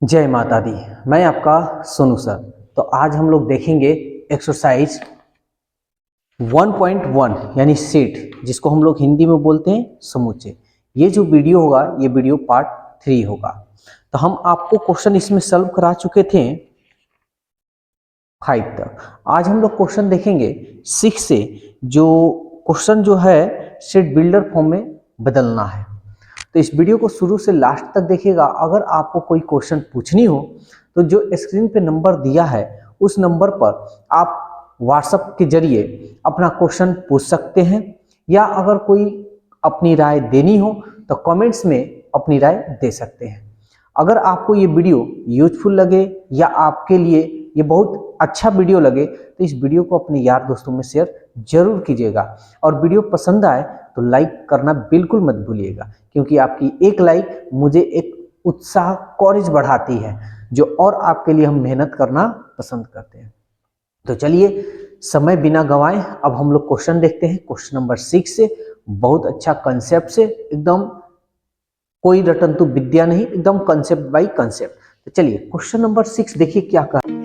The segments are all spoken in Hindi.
जय माता दी। मैं आपका सोनू सर। तो आज हम लोग देखेंगे एक्सरसाइज 1.1 यानी सेट, जिसको हम लोग हिंदी में बोलते हैं समूचे। ये जो वीडियो होगा ये वीडियो पार्ट 3 होगा। तो हम आपको क्वेश्चन इसमें सॉल्व करा चुके थे 5 तक। आज हम लोग क्वेश्चन देखेंगे 6 से, जो क्वेश्चन जो है सेट बिल्डर फॉर्म में बदलना है। तो इस वीडियो को शुरू से लास्ट तक देखिएगा। अगर आपको कोई क्वेश्चन पूछनी हो तो जो स्क्रीन पे नंबर दिया है उस नंबर पर आप व्हाट्सएप के जरिए अपना क्वेश्चन पूछ सकते हैं, या अगर कोई अपनी राय देनी हो तो कमेंट्स में अपनी राय दे सकते हैं। अगर आपको ये वीडियो यूजफुल लगे या आपके लिए ये बहुत अच्छा वीडियो लगे तो इस वीडियो को अपने यार दोस्तों में शेयर जरूर कीजिएगा, और वीडियो पसंद आए तो लाइक करना बिल्कुल मत भूलिएगा, क्योंकि आपकी एक लाइक मुझे एक उत्साह कॉरेज बढ़ाती है, जो और आपके लिए हम मेहनत करना पसंद करते हैं। तो चलिए समय बिना गंवाए अब हम लोग क्वेश्चन देखते हैं। क्वेश्चन नंबर 6 से बहुत अच्छा कंसेप्ट से, एकदम कोई रटंतु विद्या नहीं, एकदम कंसेप्ट बाय कंसेप्ट। तो चलिए क्वेश्चन नंबर 6 देखिए क्या कहा।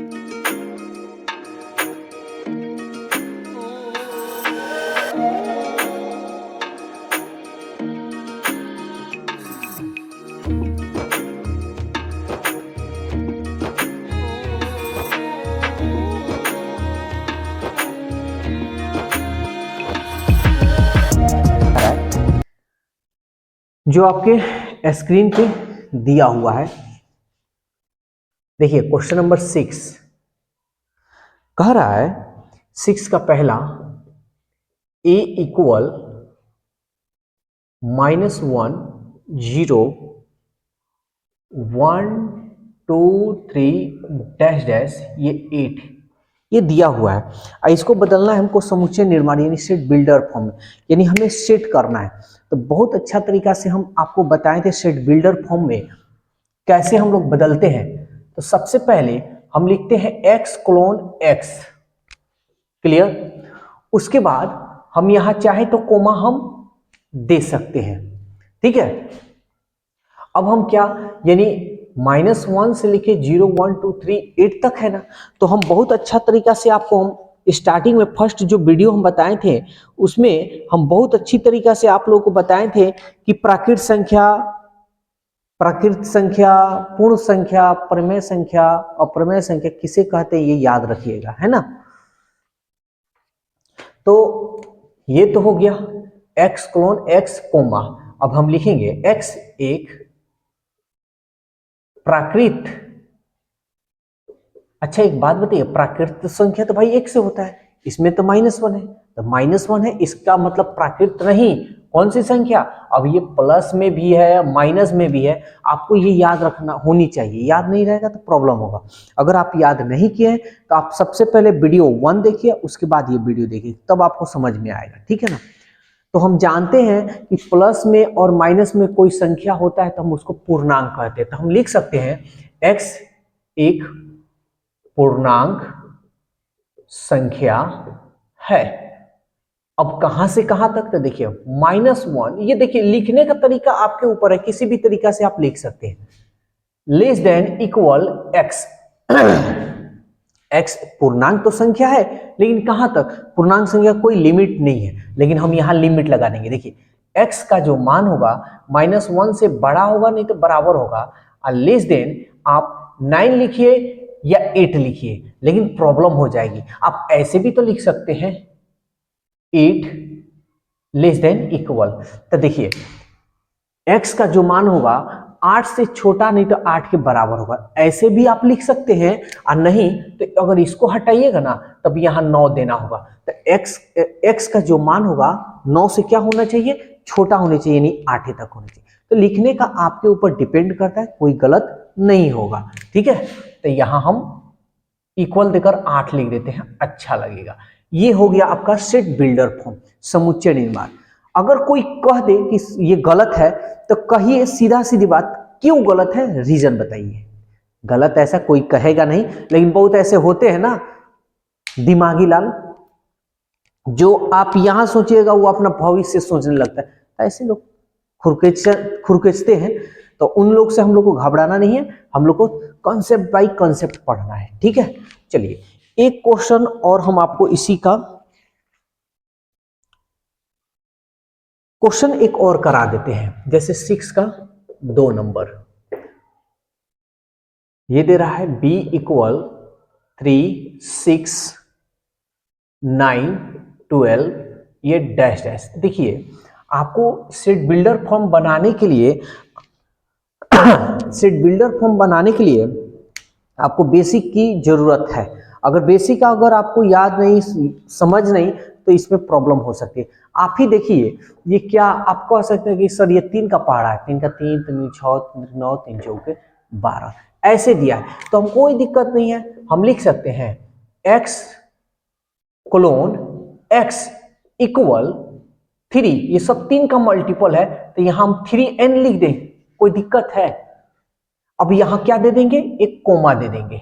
जो आपके स्क्रीन पे दिया हुआ है, देखिए क्वेश्चन नंबर 6 कह रहा है 6 का पहला a इक्वल -1 0 1 2 3 डैश डैश ये 8 ये दिया हुआ है। और इसको बदलना है हमको समुच्चय निर्माण यानी सेट बिल्डर फॉर्म में, यानी हमें सेट करना है। तो बहुत अच्छा तरीका से हम आपको बताए थे सेट बिल्डर फॉर्म में कैसे हम लोग बदलते हैं। तो सबसे पहले हम लिखते हैं x क्लोन x, क्लियर। उसके बाद हम यहां चाहे तो कोमा हम दे सकते हैं, ठीक है। अब हम क्या, यानी -1 से लेके 0 1 2 3 8 तक है ना। तो हम बहुत अच्छा तरीका से आपको हम स्टार्टिंग में फर्स्ट जो वीडियो हम बताए थे उसमें हम बहुत अच्छी तरीका से आप लोगों को बताए थे कि प्राकृत संख्या, पूर्ण संख्या, प्रमेय संख्या, अप्रमेय संख्या किसे कहते हैं ये याद रखिएगा, है ना। तो ये तो हो गया x क्लोन x कोमा। अब हम लिखेंगे x एक प्राकृत। अच्छा एक बात बताइए, प्राकृत संख्या तो भाई 1 से होता है, इसमें तो -1 है, तो -1 है इसका मतलब प्राकृत नहीं, कौन सी संख्या। अब ये प्लस में भी है माइनस में भी है, आपको ये याद रखना होनी चाहिए। याद नहीं रहेगा तो प्रॉब्लम होगा। अगर आप याद नहीं किए तो आप सबसे पहले वीडियो 1 देखिए, उसके बाद ये वीडियो देखिए, तब आपको समझ में आएगा, ठीक है ना। तो हम जानते हैं कि प्लस में और माइनस में कोई संख्या होता है तो हम उसको पूर्णांक कहते हैं। तो हम लिख सकते हैं x एक पूर्णांक संख्या है। अब कहां से कहां तक, तो देखिए -1, ये देखिए लिखने का तरीका आपके ऊपर है, किसी भी तरीका से आप लिख सकते हैं। Less than equal x x पूर्णांक तो संख्या है, लेकिन कहां तक, पूर्णांक संख्या कोई लिमिट नहीं है, लेकिन हम यहां लिमिट लगा देंगे। देखिए x का जो मान होगा -1 से बड़ा होगा नहीं तो बराबर होगा, और लेस देन आप 9 लिखिए या 8 लिखिए, लेकिन प्रॉब्लम हो जाएगी। आप ऐसे भी तो लिख सकते हैं 8 लेस देन इक्वल। तो देखिए x का जो मान होगा 8 से छोटा नहीं तो 8 के बराबर होगा, ऐसे भी आप लिख सकते हैं। और नहीं तो अगर इसको हटाइएगा ना तब यहां 9 देना होगा। तो x का जो मान होगा 9 से क्या होना चाहिए, छोटा होना चाहिए, यानी 8 तक होना चाहिए। तो लिखने का आपके ऊपर डिपेंड करता है, कोई गलत नहीं होगा, ठीक है। तो यहां हम इक्वल देकर 8 लिख देते हैं, अच्छा लगेगा। ये हो गया आपका सेट बिल्डर फॉर्म, समुच्चय निर्माण। अगर कोई कह दे कि ये गलत है तो कहिए, सीधा सीधी बात, क्यों गलत है रीजन बताइए। गलत ऐसा कोई कहेगा नहीं, लेकिन बहुत ऐसे होते हैं ना दिमागी लाल, जो आप यहां सोचिएगा वो अपना भविष्य सोचने लगता है। ऐसे लोग खुरकेचते हैं। तो उन लोग से हम लोग को घबराना नहीं है, हम लोग को कॉन्सेप्ट बाय कॉन्सेप्ट पढ़ना है, ठीक है। चलिए एक क्वेश्चन और हम आपको इसी का क्वेश्चन एक और करा देते हैं, जैसे 6 का 2 नंबर ये दे रहा है b इक्वल 3, 6, 9, 12, ये डैश डैश। देखिए आपको सेट बिल्डर फॉर्म बनाने के लिए सेट बिल्डर फॉर्म बनाने के लिए आपको बेसिक की जरूरत है। अगर बेसिक अगर आपको याद नहीं, समझ नहीं, तो इसमें प्रॉब्लम हो सकती है। आप ही देखिए ये क्या आप कह सकते हैं कि सर ये 3 का पहाड़ा है, 3 का 3, 3 6, 9, 3 चौके 12 ऐसे दिया है, तो हम कोई दिक्कत नहीं है, हम लिख सकते हैं x कोलोन x इक्वल 3, ये सब 3 का मल्टीपल है, तो यहां हम 3n लिख दें, कोई दिक्कत है। अब यहां क्या दे देंगे, एक कोमा दे देंगे।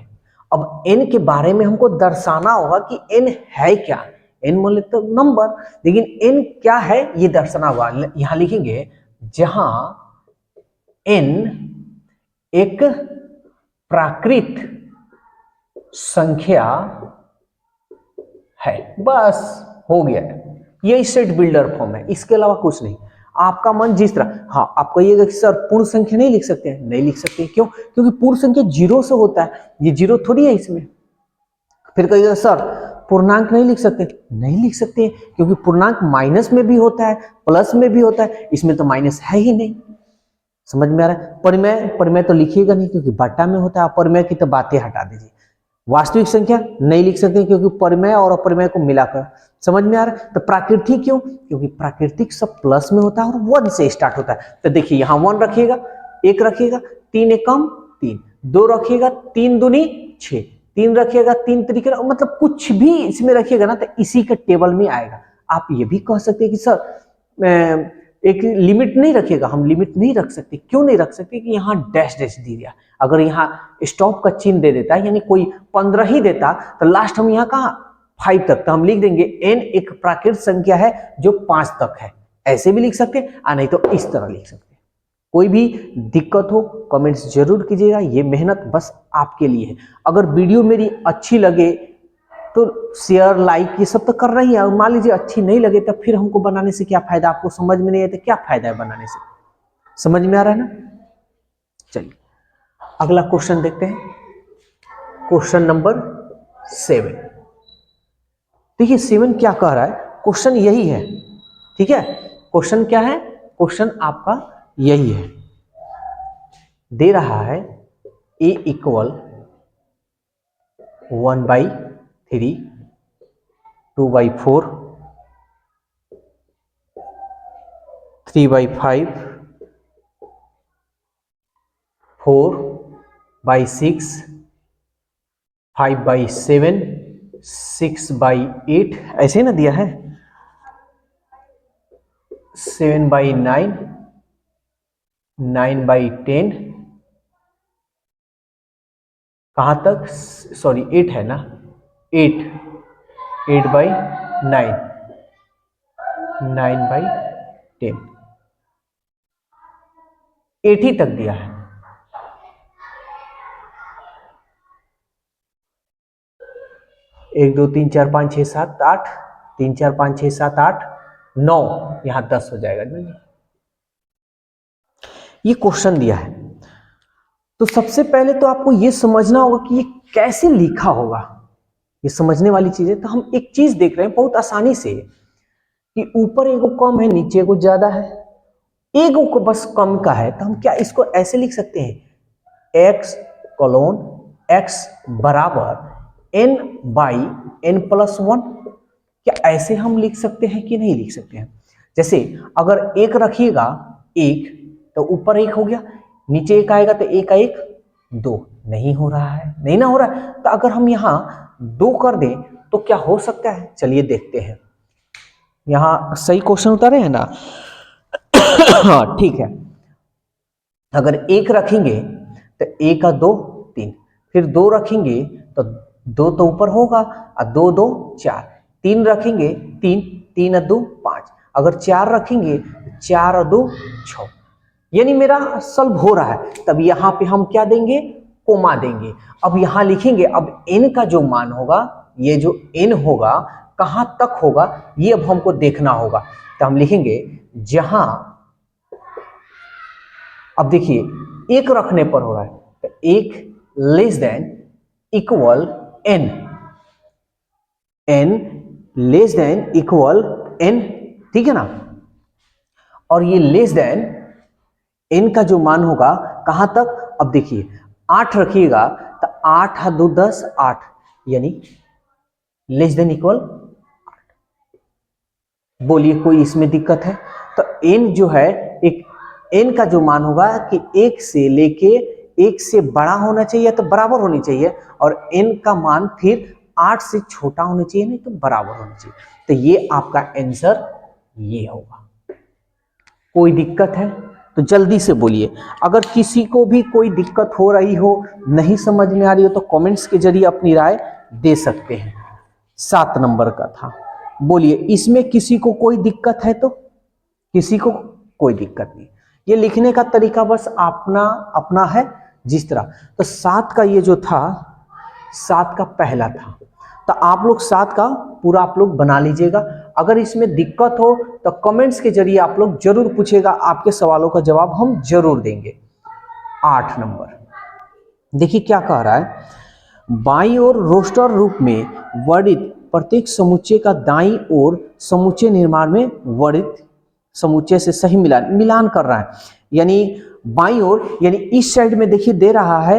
अब n के बारे में हमको दर्शाना होगा कि n है क्या, n मान लेते तो नंबर, लेकिन n क्या है ये दर्शाना होगा। यहां लिखेंगे जहां n एक प्राकृत संख्या है, बस हो गया। यही सेट बिल्डर फॉर्म है, इसके अलावा कुछ नहीं। आपका मन जिस तरह, हाँ आप कहिएगा कि सर पूर्ण संख्या नहीं लिख सकते हैं, नहीं लिख सकते, क्यों? क्योंकि पूर्ण संख्या 0 से होता है, ये 0 थोड़ी है इसमें। फिर कहिएगा सर पूर्णांक नहीं लिख सकते, नहीं लिख सकते, क्योंकि पूर्णांक माइनस में भी होता है, प्लस में भी होता है, इसमें तो माइनस है ही नहीं। समझ में आ रहा है? परिमेय, परिमेय तो लिखिएगा नहीं क्योंकि बट्टा में होता है, परिमेय की तो बातें हटा दीजिए। वास्तविक संख्या नहीं लिख सकते क्योंकि परिमेय और अपरिमेय को मिलाकर। समझ में आ रहा है? तो प्राकृतिक क्यों? क्योंकि प्राकृतिक सब प्लस में होता है और 1 से स्टार्ट होता है। तो देखिए यहाँ 1 रखिएगा, 1 रखिएगा, 3 एकम 3, 2 रखिएगा, 3 दूनी 6, 3 रखिएगा, 3 तरीके, मतलब कुछ भी इसमें रखिएगा ना तो इसी के टेबल में आएगा। आप ये भी कह सकते हैं कि सर एक लिमिट नहीं रखिएगा, हम लिमिट नहीं रख सकते। क्यों नहीं रख सकते? कि यहाँ डैश डैश दी दिया, अगर यहाँ स्टॉप का चिन्ह दे देता यानी कोई 15 ही देता तो लास्ट हम यहाँ कहाँ 5 तक, तो हम लिख देंगे n एक प्राकृत संख्या है जो 5 तक है, ऐसे भी लिख सकते हैं, नहीं तो इस तरह लिख सकते हैं। कोई भी दिक्कत हो कमेंट्स जरूर कीजिएगा, ये मेहनत बस आपके लिए है। अगर वीडियो मेरी अच्छी लगे तो शेयर लाइक ये सब तो कर रही है, और मान लीजिए अच्छी नहीं लगे तो फिर हमको बनाने से क्या फायदा? आपको समझ में नहीं आए तो क्या फायदा है बनाने से? समझ में आ रहा है ना? चलिए अगला क्वेश्चन देखते हैं, क्वेश्चन नंबर 7। देखिए 7 क्या कह रहा है, क्वेश्चन यही है, ठीक है। क्वेश्चन क्या है? क्वेश्चन आपका यही है, दे रहा है a इक्वल 1/3, 2/4, 3/5, 4/6, 5/7, 6/8, ऐसे ना दिया है, 7/9, 9/10, कहां तक? सॉरी 8 है ना, 8, 8/9, 9/10, 8 ही तक दिया है। एक दो तीन चार पाँच छः सात आठ, 3 4 5 6 7 8 9, यहां 10 हो जाएगा। ये क्वेश्चन दिया है, तो सबसे पहले तो आपको ये समझना होगा कि ये कैसे लिखा होगा, ये समझने वाली चीज है। तो हम एक चीज देख रहे हैं बहुत आसानी से कि ऊपर एगो कम है, नीचे एगो ज्यादा है, एगो को बस कम का है, तो हम क्या इसको ऐसे लिख सकते हैं, x कोलोन x बराबर n/n+1। क्या ऐसे हम लिख सकते हैं कि नहीं लिख सकते हैं? जैसे अगर 1 रखिएगा, 1 तो ऊपर 1 हो गया, नीचे 1 आएगा तो 1 का 1 2, नहीं हो रहा है, नहीं ना हो रहा है। तो अगर हम यहाँ 2 कर दें तो क्या हो सकता है? चलिए देखते हैं, यहाँ सही क्वेश्चन उतारे हैं ना? हाँ ठीक है, अगर 1 रखेंगे तो 1 का 2 3, फिर 2 रखेंगे तो 2 तो ऊपर होगा, और 2 2 4, 3 रखेंगे 3, 3 और 2 5, अगर 4 रखेंगे 4 और 2 6, यानी मेरा सॉल्व हो रहा है, तब यहां पे हम क्या देंगे, कोमा देंगे। अब यहां लिखेंगे, अब n का जो मान होगा, ये जो n होगा कहां तक होगा ये अब हमको देखना होगा। तो हम लिखेंगे जहां, अब देखिए एक रखने पर हो रहा है, तो एक less than equal n, n less than equal n, ठीक है ना। और ये लेस देन n का जो मान होगा कहां तक, अब देखिए 8 रखिएगा तो 8 × 2 = 10, 8 यानी लेस देन इक्वल। बोलिए कोई इसमें दिक्कत है? तो n जो है, एक n का जो मान होगा कि 1 से लेके 1 से बड़ा होना चाहिए तो बराबर होनी चाहिए, और n का मान फिर 8 से छोटा होना चाहिए, नहीं तो बराबर होना चाहिए। तो ये आपका आंसर ये होगा। कोई दिक्कत है तो जल्दी से बोलिए। अगर किसी को भी कोई दिक्कत हो रही हो, नहीं समझ में आ रही हो, तो कमेंट्स के जरिए अपनी राय दे सकते हैं। 7 नंबर का था, बोलिए इसमें किसी को कोई दिक्कत है? तो किसी को कोई दिक्कत नहीं। ये लिखने का तरीका बस अपना अपना है जिस तरह। तो 7 का ये जो था, 7 का पहला था, तो आप लोग 7 का पूरा आप लोग बना लीजिएगा। अगर इसमें दिक्कत हो तो कमेंट्स के जरिए आप लोग जरूर पूछेगा, आपके सवालों का जवाब हम जरूर देंगे। 8 नंबर देखिए क्या कह रहा है, बाईं ओर रोस्टर रूप में वर्णित प्रत्येक समुच्चय का दाईं ओर समुच्चय निर्माण में वर्णित समुच्चय से सही मिलान कर रहा है। यानी बाईं ओर, यानी इस साइड में देखिए दे रहा है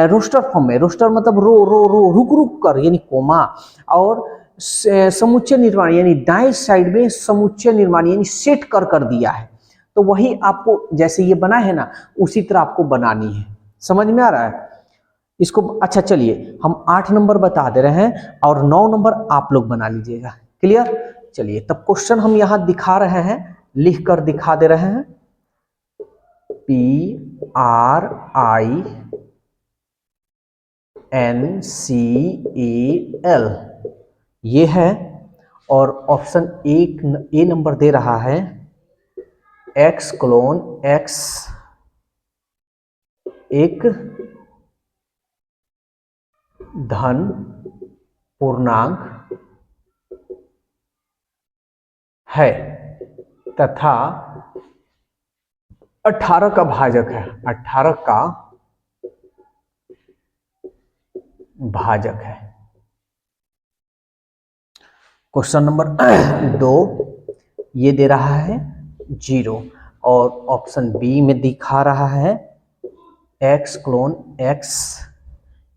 रोस्टर फॉर्म में, रोस्टर मतलब रो रो रो रुक रुक कर यानी कोमा, और समुच्चय निर्माण यानी दाएं साइड में समुच्चय निर्माण यानी सेट कर दिया है। तो वही आपको जैसे ये बना है ना, उसी तरह आपको बनानी है। समझ में आ रहा है इसको? अच्छा चलिए हम 8 नंबर बता दे रहे हैं और 9 नंबर आप लोग बना लीजिएगा। क्लियर? चलिए तब क्वेश्चन हम यहां दिखा रहे हैं, लिख कर दिखा दे रहे हैं। PRINCEL ये है, और ऑप्शन ए नंबर दे रहा है x क्लोन x एक धन पूर्णांक है तथा 18 का भाजक है, 18 का भाजक है। क्वेश्चन नंबर 2 ये दे रहा है 0, और ऑप्शन बी में दिखा रहा है x क्लोन x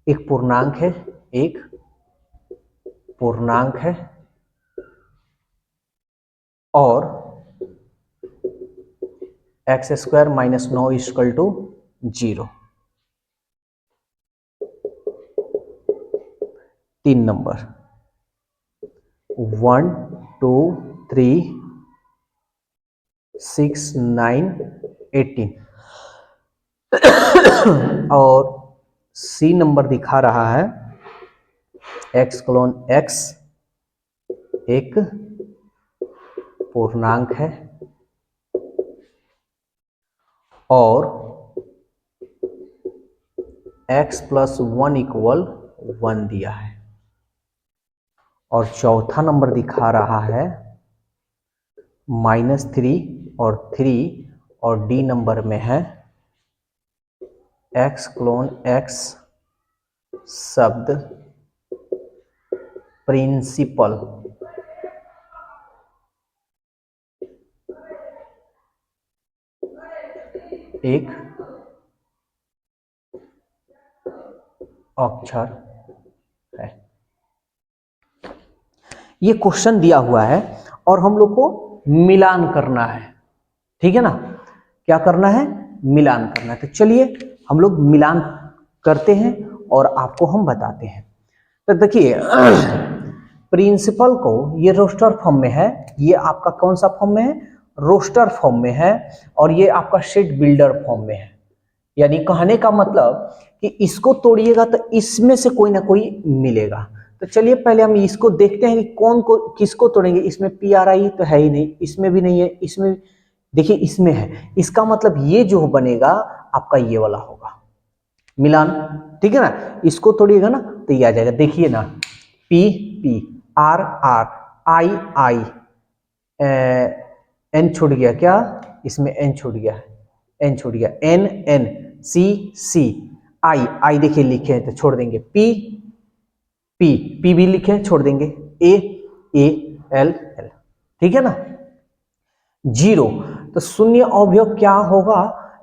एक पूर्णांक है, एक पूर्णांक है, और x² - 9 = 0। 3 नंबर 1 2 3 6 9 18, और सी नंबर दिखा रहा है x क्लोन x एक पूर्णांक है, और x + 1 = 1 दिया है। और चौथा नंबर दिखा रहा है -3 और 3, और डी नंबर में है x क्लोन x शब्द प्रिंसिपल एक अक्षर है। ये क्वेश्चन दिया हुआ है और हम लोग को मिलान करना है, ठीक है ना? क्या करना है? मिलान करना है। तो चलिए हम लोग मिलान करते हैं और आपको हम बताते हैं। तो देखिए प्रिंसिपल को ये रोस्टर फॉर्म में है, ये आपका कौन सा फॉर्म में है? रोस्टर फॉर्म में है, और ये आपका सेट बिल्डर फॉर्म में है। यानी कहने का मतलब कि इसको तोड़िएगा तो इसमें से कोई ना कोई मिलेगा। तो चलिए पहले हम इसको देखते हैं कि कौन को किसको तोड़ेंगे। इसमें PRI तो है ही नहीं, इसमें भी नहीं है, इसमें देखिए इसमें है, इसका मतलब ये जो बनेगा आपका ये वाला होगा मिलान, ठीक है ना। इसको तोड़िएगा ना तो ये आ जाएगा, देखिए ना, P P, R R, I I, N छूट गया क्या, इसमें एन छूट गया, एन छूट गया, एन एन, सी सी, आई आई देखिए लिखे हैं तो छोड़ देंगे, पी पी पी भी लिखे हैं छोड़ देंगे, ए ए एल एल, ठीक है ना। जीरो, तो शून्य अवयव क्या होगा,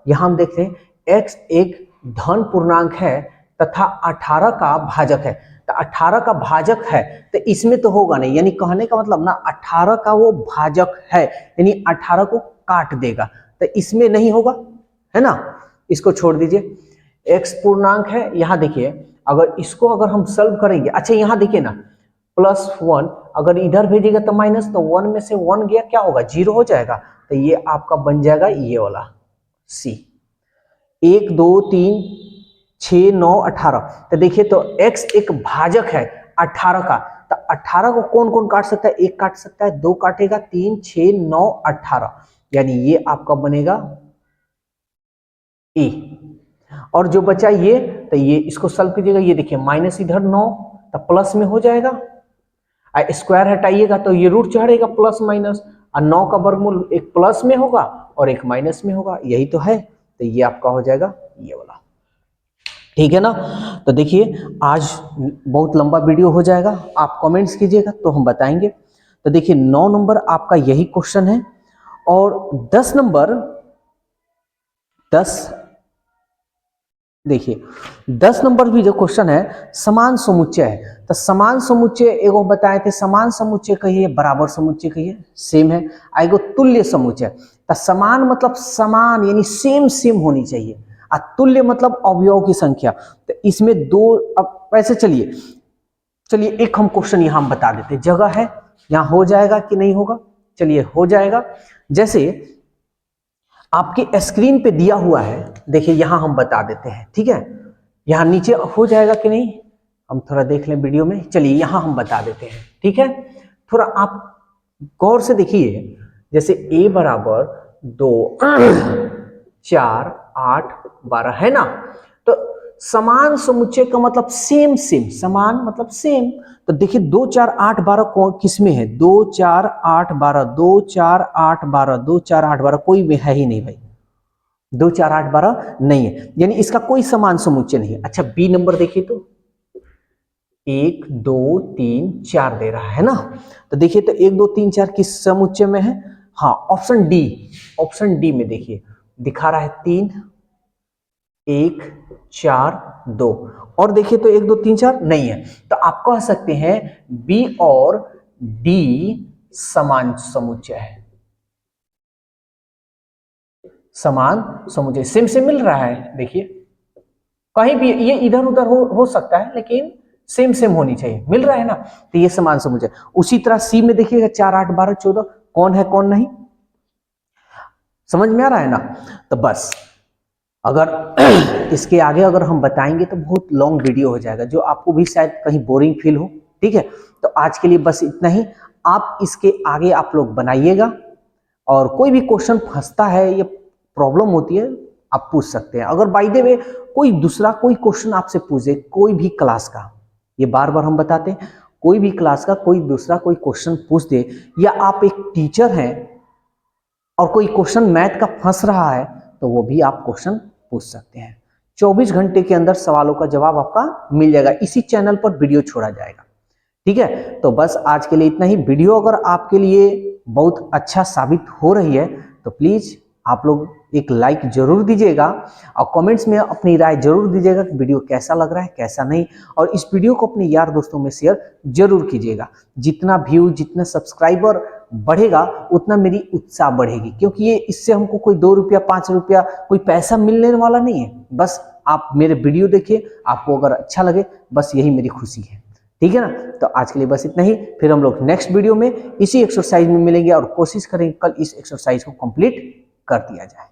यहां हम देखते हैं x एक धन पूर्णांक है तथा 18 का भाजक है, तो 18 का भाजक है तो इसमें तो होगा नहीं, यानी कहने का मतलब ना 18 का वो भाजक है, यानी 18 को काट देगा, तो इसमें नहीं होगा, है ना, इसको छोड़ दीजिए। x पूर्णांक है, यहां देखिए अगर इसको अगर हम सॉल्व करेंगे, अच्छा यहां देखिए ना +1, अगर इधर भेजिएगा तो माइनस, तो 1 में से 1 गया क्या होगा, 0 हो जाएगा, तो ये आपका बन जाएगा ये वाला सी। 1 2 3 6 9 18, तो देखिए तो x एक भाजक है 18 का, तो 18 को कौन कौन काट सकता है, 1 काट सकता है, 2 काटेगा, 3 6 9 18, यानी ये आपका बनेगा ए। और जो बचा ये, तो ये इसको सॉल्व कीजिएगा, ये देखिए माइनस इधर 9 तो प्लस में हो जाएगा, स्क्वायर हटाइएगा तो ये रूट चढ़ेगा प्लस माइनस, और 9 का वर्गमूल एक प्लस में होगा और एक माइनस में होगा, यही तो है, तो ये आपका हो जाएगा ये वाला, ठीक है ना। तो देखिए आज बहुत लंबा वीडियो हो जाएगा, आप कमेंट्स कीजिएगा तो हम बताएंगे। तो देखिए 9 नंबर आपका यही क्वेश्चन है, और 10 नंबर, 10 देखिए 10 नंबर भी जो क्वेश्चन है समान समुच्चय है, तो समान समुच्चय एगो बताए थे, समान समुच्चय कहिए, बराबर समुच्चय कहिए, सेम है, एगो तुल्य समुच्चय, तो समान मतलब समान यानी सेम सेम होनी चाहिए, और तुल्य मतलब अवयव की संख्या, तो इसमें दो, अब वैसे चलिए एक हम क्वेश्चन यहां हम बता देते, जगह है यहां हो जाएगा कि नहीं होगा, चलिए हो जाएगा। जैसे आपके स्क्रीन पे दिया हुआ है, देखिए यहां हम बता देते हैं, ठीक है, यहां नीचे हो जाएगा कि नहीं, हम थोड़ा देख लें वीडियो में, चलिए यहां हम बता देते हैं, ठीक है, थोड़ा आप गौर से देखिए, जैसे a बराबर 2 4 8 12 है ना, तो समान समुच्चय का मतलब सेम सेम, समान मतलब सेम, तो देखिए 2 4 8 12 कौन किस में है, 2 4 8 12, 2 4 8 12, 2 4 8 12, कोई में है ही नहीं भाई, 2 4 8 12 नहीं है, यानी इसका कोई समान समुच्चय नहीं है। अच्छा बी नंबर देखिए तो 1 2 3 4 दे रहा है ना, तो देखिए तो 1 2 3 4 किस समुच्चय में है, हाँ ऑप्शन डी, ऑप्शन डी में देखिए दिखा रहा है 3 1 4 2, और देखिए तो 1 2 3 4 नहीं है, तो आप कह सकते हैं बी और डी समान समुच्चय है, समान समुच्चय, सेम से मिल रहा है, देखिए कहीं भी ये इधर उधर हो सकता है लेकिन सेम सेम होनी चाहिए, मिल रहा है ना, तो ये समान समुच्चय। उसी तरह सी में देखिएगा 4 8 12 14, कौन है कौन नहीं, समझ में आ रहा है ना। तो बस अगर इसके आगे अगर हम बताएंगे तो बहुत लॉन्ग वीडियो हो जाएगा, जो आपको भी शायद कहीं बोरिंग फील हो, ठीक है, तो आज के लिए बस इतना ही, आप इसके आगे आप लोग बनाइएगा, और कोई भी क्वेश्चन फंसता है या प्रॉब्लम होती है आप पूछ सकते हैं, अगर बाय द वे कोई दूसरा कोई क्वेश्चन आपसे पूछे कोई भी क्लास का, ये बार बार हम बताते हैं, कोई भी क्लास का कोई दूसरा कोई क्वेश्चन पूछ दे, या आप एक टीचर हैं और कोई क्वेश्चन मैथ का फंस रहा है, तो वो भी आप क्वेश्चन पूछ सकते हैं, 24 घंटे के अंदर सवालों का जवाब आपका मिल जाएगा, इसी चैनल पर वीडियो छोड़ा जाएगा, ठीक है। तो बस आज के लिए इतना ही, वीडियो अगर आपके लिए बहुत अच्छा साबित हो रही है तो प्लीज आप लोग एक लाइक जरूर दीजिएगा, और कमेंट्स में अपनी राय जरूर दीजिएगा कि वीडियो कैसा लग रहा है कैसा नहीं, और इस वीडियो को अपने यार दोस्तों में शेयर जरूर कीजिएगा, जितना व्यू जितना सब्सक्राइबर बढ़ेगा उतना मेरी उत्साह बढ़ेगी, क्योंकि ये इससे हमको कोई 2 रुपया 5 रुपया कोई पैसा मिलने वाला नहीं है, बस आप मेरे वीडियो देखिए, आपको अगर अच्छा लगे बस यही मेरी खुशी है, ठीक है ना। तो आज के लिए बस इतना ही, फिर हम लोग नेक्स्ट वीडियो में इसी एक्सरसाइज में मिलेंगे, और कोशिश करेंगे कल इस एक्सरसाइज को कंप्लीट कर दिया जाए।